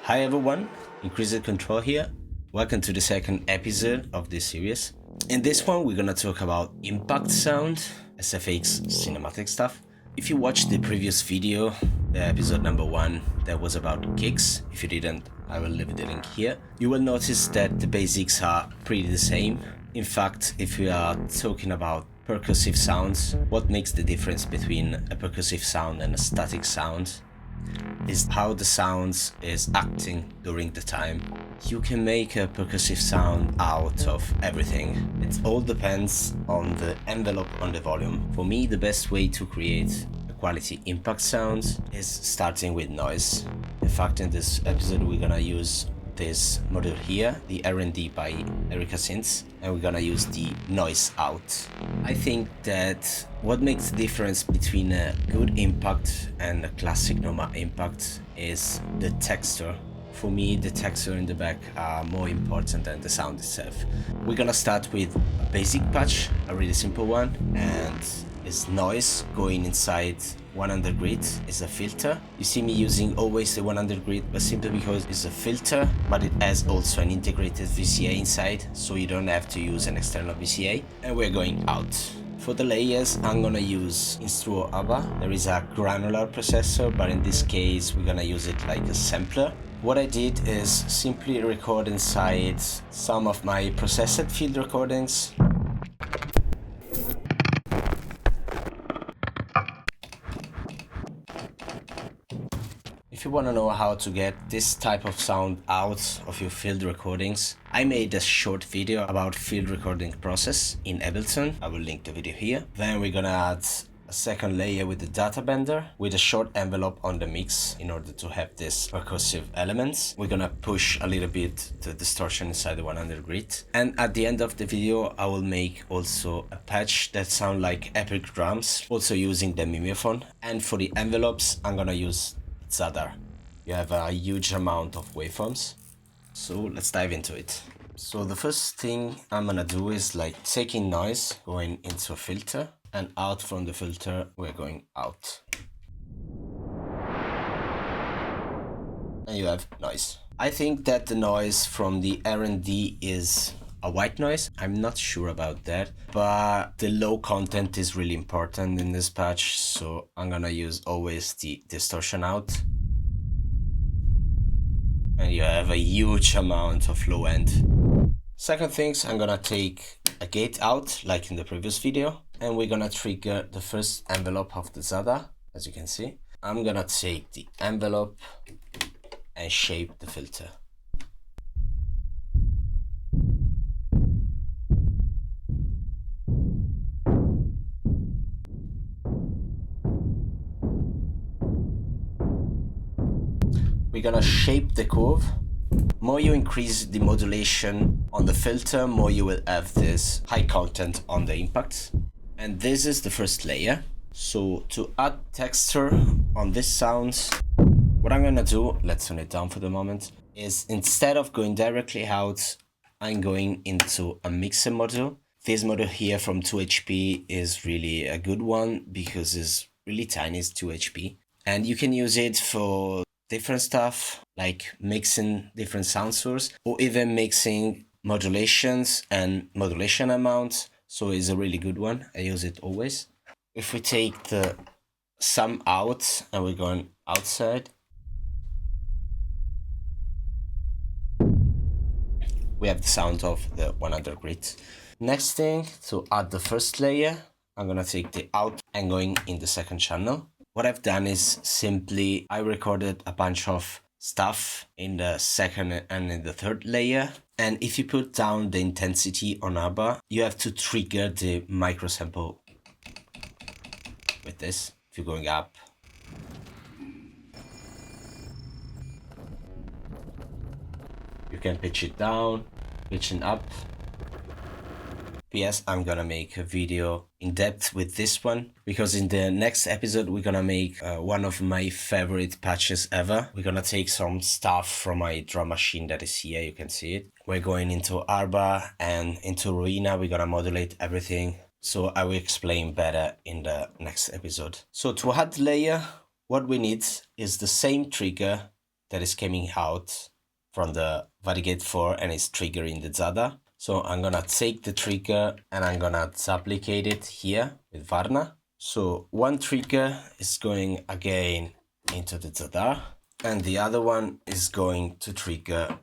Hi everyone, Increased Control here. Welcome to the second episode of this series. In this one, we're gonna talk about impact sound, SFX cinematic stuff. If you watched the previous video, the episode number 1, that was about kicks. If you didn't, I will leave the link here. You will notice that the basics are pretty the same. In fact, if we are talking about percussive sounds, what makes the difference between a percussive sound and a static sound is how the sound is acting during the time. You can make a percussive sound out of everything. It all depends on the envelope on the volume. For me, the best way to create a quality impact sound is starting with noise. In fact, in this episode, we're gonna use this module here, the R&D by Erika Synths, and we're gonna use the noise out. I think that what makes the difference between a good impact and a classic normal impact is the texture. For me, the texture in the back are more important than the sound itself. We're gonna start with a basic patch, a really simple one, and it's noise going inside 100 grid is a filter. You see me using always the 100 grid, but simply because it's a filter, but it has also an integrated VCA inside, so you don't have to use an external VCA. And we're going out. For the layers, I'm gonna use Instruo Arbhar. There is a granular processor, but in this case, we're gonna use it like a sampler. What I did is simply record inside some of my processed field recordings. If you want to know how to get this type of sound out of your field recordings, I made a short video about field recording process in Ableton. I will link the video here. Then we're gonna add a second layer with the data bender with a short envelope on the mix in order to have this percussive elements. We're gonna push a little bit the distortion inside the 100 grid. And at the end of the video, I will make also a patch that sound like epic drums, also using the Mimeophone. And for the envelopes, I'm gonna use Zadar. You have a huge amount of waveforms, so let's dive into it. So the first thing I'm gonna do is like taking noise, going into a filter, and out from the filter we're going out. And you have noise. I think that the noise from the R&D is a white noise. I'm not sure about that, but the low content is really important in this patch, so I'm gonna use always the distortion out. And you have a huge amount of low end. Second things, I'm gonna take a gate out like in the previous video, and we're gonna trigger the first envelope of the Zadar, as you can see. I'm gonna take the envelope and shape the filter. We're gonna shape the curve. More you increase the modulation on the filter, more you will have this high content on the impact. And this is the first layer. So to add texture on this sound, what I'm gonna do, let's turn it down for the moment, is instead of going directly out, I'm going into a mixer module. This module here from 2HP is really a good one because it's really tiny, it's 2HP. And you can use it for different stuff like mixing different sound sources or even mixing modulations and modulation amounts. So it's a really good one. I use it always. If we take the sum out and we're going outside, we have the sound of the 100 grid. Next thing, to add the first layer, I'm gonna take the out and going in the second channel. What I've done is simply I recorded a bunch of stuff in the second and in the third layer. And if you put down the intensity on Arbhar, you have to trigger the micro sample with this. If you're going up, you can pitch it down, pitching up. PS, I'm gonna make a video in depth with this one because in the next episode we're gonna make one of my favorite patches ever. We're gonna take some stuff from my drum machine that is here, you can see it. We're going into Arbhar and into Ruina, we're gonna modulate everything. So I will explain better in the next episode. So to add the layer, what we need is the same trigger that is coming out from the Varigate 4 and is triggering the Zadar. So I'm gonna take the trigger and I'm gonna duplicate it here with Varna. So one trigger is going again into the Zadar, and the other one is going to trigger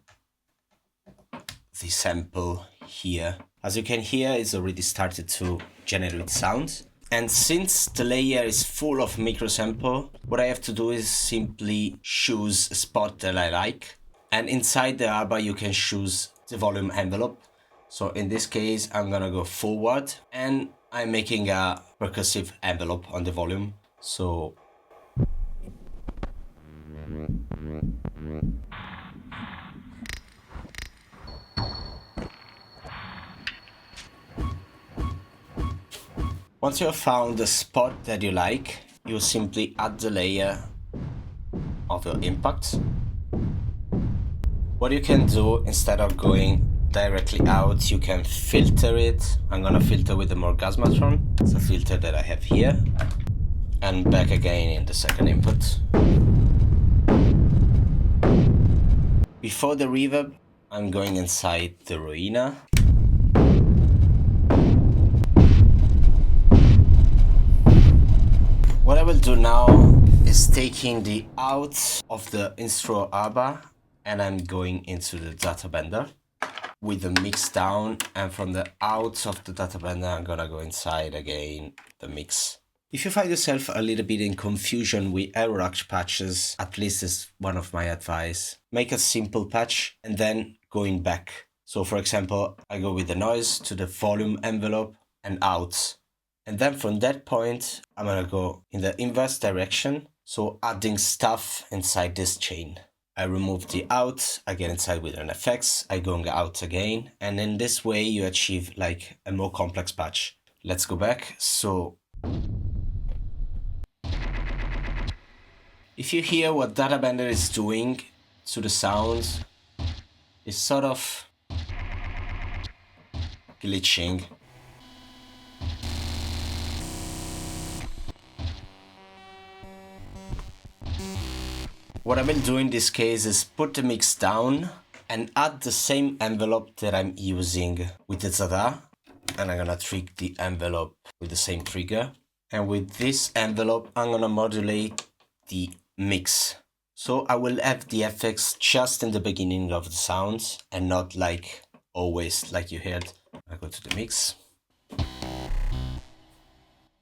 the sample here. As you can hear, it's already started to generate sounds. And since the layer is full of micro sample, what I have to do is simply choose a spot that I like. And inside the Arbhar, you can choose the volume envelope. So in this case, I'm gonna go forward and I'm making a percussive envelope on the volume. So once you have found the spot that you like, you simply add the layer of your impact. What you can do, instead of going directly out, you can filter it. I'm gonna filter with the Morgasmatron. It's a filter that I have here. And back again in the second input. Before the reverb, I'm going inside the Ruina. What I will do now is taking the out of the Instro Arbhar and I'm going into the data bender with the mix down, and from the out of the data bender I'm gonna go inside again the mix. If you find yourself a little bit in confusion with error patches, at least is one of my advice. Make a simple patch and then going back. So for example, I go with the noise to the volume envelope and out. And then from that point, I'm gonna go in the inverse direction. So adding stuff inside this chain. I remove the out, I get inside with an FX, I go out again. And in this way you achieve like a more complex patch. Let's go back. So if you hear what Data Bender is doing to the sounds, it's sort of glitching. What I will do in this case is put the mix down and add the same envelope that I'm using with the Zadar. And I'm gonna trigger the envelope with the same trigger. And with this envelope, I'm gonna modulate the mix. So I will have the effects just in the beginning of the sounds and not like always like you heard. I go to the mix.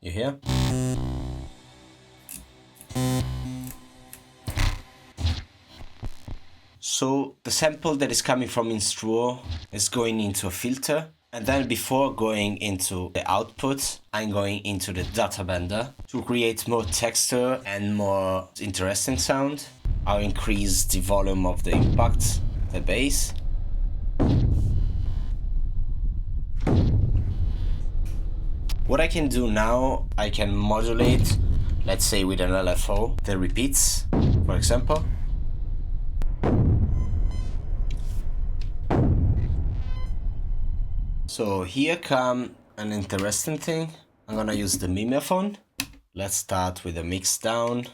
You hear? So the sample that is coming from Instro is going into a filter, and then before going into the output, I'm going into the data bender to create more texture and more interesting sound. I'll increase the volume of the impact, the bass. What I can do now, I can modulate, let's say with an LFO, the repeats, for example. So here come an interesting thing. I'm gonna use the Mimeophone. Let's start with the mix down.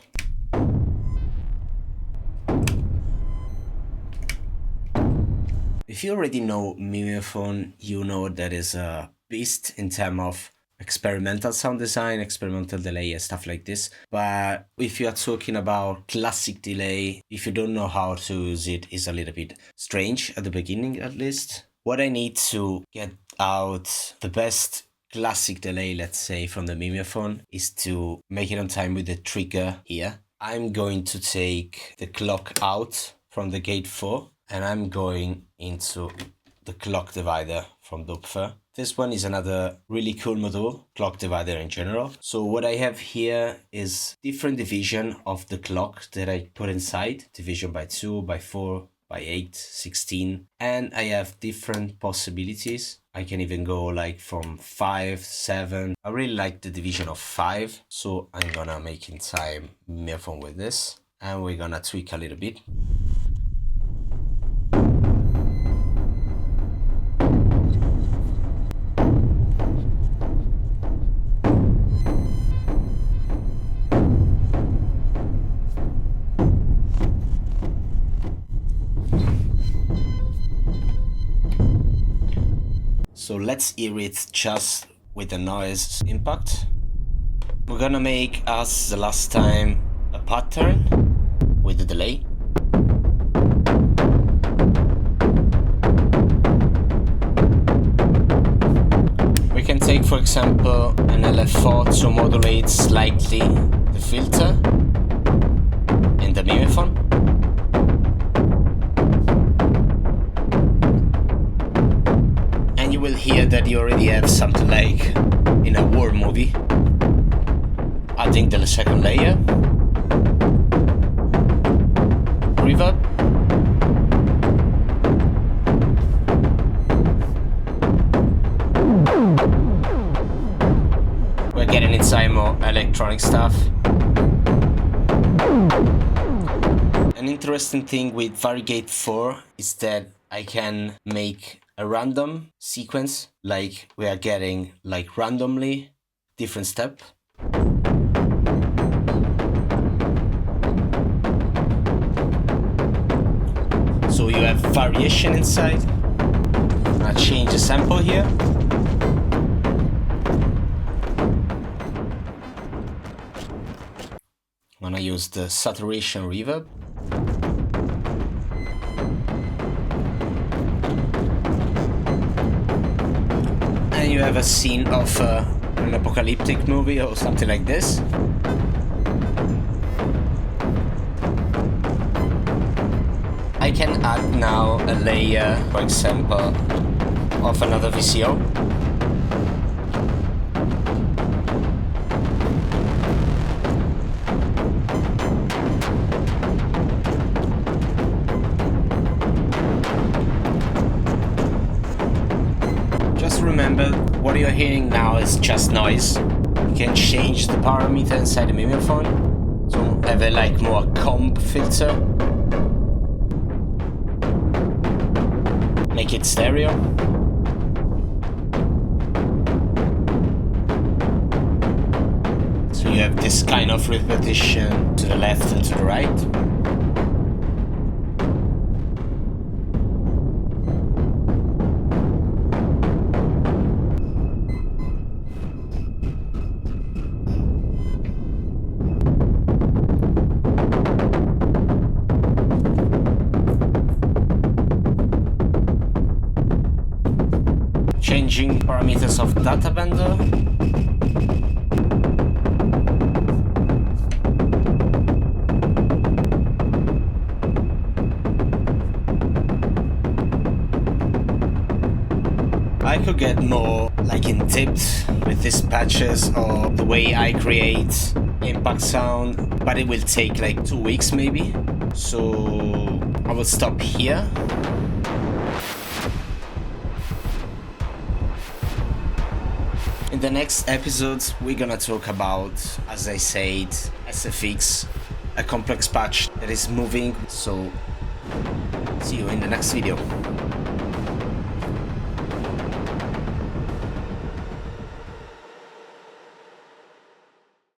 If you already know Mimeophone, you know that is a beast in terms of experimental sound design, experimental delay and stuff like this. But if you are talking about classic delay, if you don't know how to use it, it's a little bit strange at the beginning at least. What I need to get out the best classic delay, let's say, from the Mimeophone is to make it on time with the trigger here. I'm going to take the clock out from the gate 4 and I'm going into the clock divider from Doppler. This one is another really cool module, clock divider in general. So what I have here is different division of the clock that I put inside, division by 2, by 4, by 8, 16, and I have different possibilities. I can even go like from 5, 7. I really like the division of 5, so I'm gonna make in time Mimeophone with this, and we're gonna tweak a little bit. So let's hear it just with the noise impact. We're gonna make, as the last time, a pattern with the delay. We can take, for example, an LF4 to modulate slightly the filter in the Mimeophone. And you will hear that you already have something like in a war movie. Adding the second layer. Reverb. We're getting inside more electronic stuff. An interesting thing with Variegate 4 is that I can make a random sequence, like we are getting like randomly different step. So you have variation inside. I'll change the sample here. I'm gonna use the saturation reverb. And you have a scene of an apocalyptic movie or something like this. I can add now a layer, for example, of another VCO. Just remember, what you're hearing now is just noise. You can change the parameter inside the Mimeophone, so have a like more comb filter. Make it stereo. So you have this kind of repetition to the left and to the right. Changing parameters of data vendor. I could get more like in depth with these patches or the way I create impact sound, but it will take like 2 weeks maybe. So I will stop here. In the next episodes, we're gonna talk about, as I said, SFX, a complex patch that is moving. So see you in the next video.